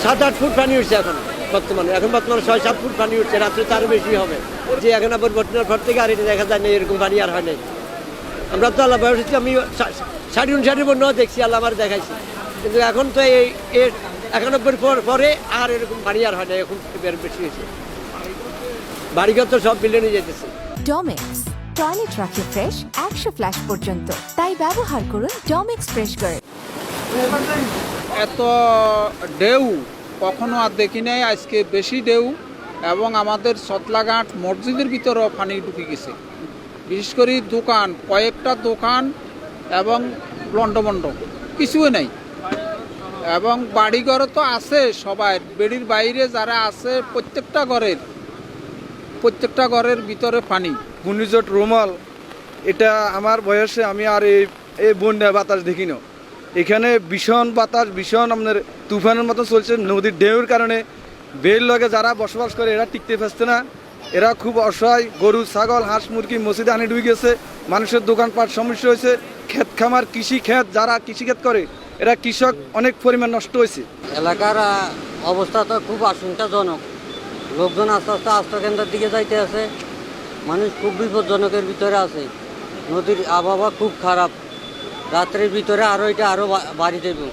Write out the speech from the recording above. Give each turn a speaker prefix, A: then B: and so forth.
A: 7-8 foot পানি উঠছে এখন বর্তমানে 6-7 ফুট পানি উঠছে, রাত্রে তার বেশি হবে। যে এখন আবার বর্তমানের পর থেকে আর এটা দেখা যায় না, এরকম পানি আর হয় নাই। আমরা তো আল্লাহ বয়স হচ্ছে, আমি 60-59 বন্যাও দেখছি, আল্লাহ আমার দেখাইছি, কিন্তু এখন তো এই 91 পরে আর এরকম পানি আর হয় না, এখন বেশি হয়েছে। বাড়িঘর তো সব বিল্ডিং নিয়ে যেতেছে।
B: ডমেক্স টয়লেট রাখে ফ্রেশ 100 ফ্ল্যাশ পর্যন্ত, তাই ব্যবহার করুন ডমেক্স ফ্রেশ গার্ড।
C: এত ঢেউ কখনো আর দেখি নাই, আজকে বেশি ঢেউ। এবং আমাদের সতলাঘাট মসজিদের ভিতরেও পানি ঢুকে গেছে, বিশেষ করে দোকান, কয়েকটা দোকান এবং লন্ডমন্ড কিছুই নেই। এবং বাড়িঘর তো আছে সবাই, বেড়ির বাইরে যারা আছে প্রত্যেকটা ঘরের ভিতরে পানি।
D: ঘূর্ণিঝড় রুমাল, এটা আমার বয়সে আমি আর এই বন্যা বাতাস দেখি না। এখানে ভীষণ বাতাস, ভীষণ আপনার তুফানের মতো চলছে। নদীর ঢেউর কারণে বেল লগে যারা বসবাস করে এরা টিকতে পারছে না, এরা খুব অসহায়। গরু, ছাগল, হাঁস, মুরগি মসজিদে আনি ডুবে গেছে, মানুষের দোকানপাট সমস্যা হয়েছে। ক্ষেত খামার, কৃষি ক্ষেত, যারা কৃষিক্ষেত করে এরা কৃষক অনেক পরিমাণ নষ্ট হয়েছে।
E: এলাকার অবস্থা তো খুব আশঙ্কাজনক। লোকজন আস্তে আস্তে আশ্রয়কেন্দ্রের দিকে যাইতে আছে, মানুষ খুব বিপজ্জনকের ভিতরে আছে। নদীর আবহাওয়া খুব খারাপ, রাত্রের ভিতরে আরও বাড়ি দেবে।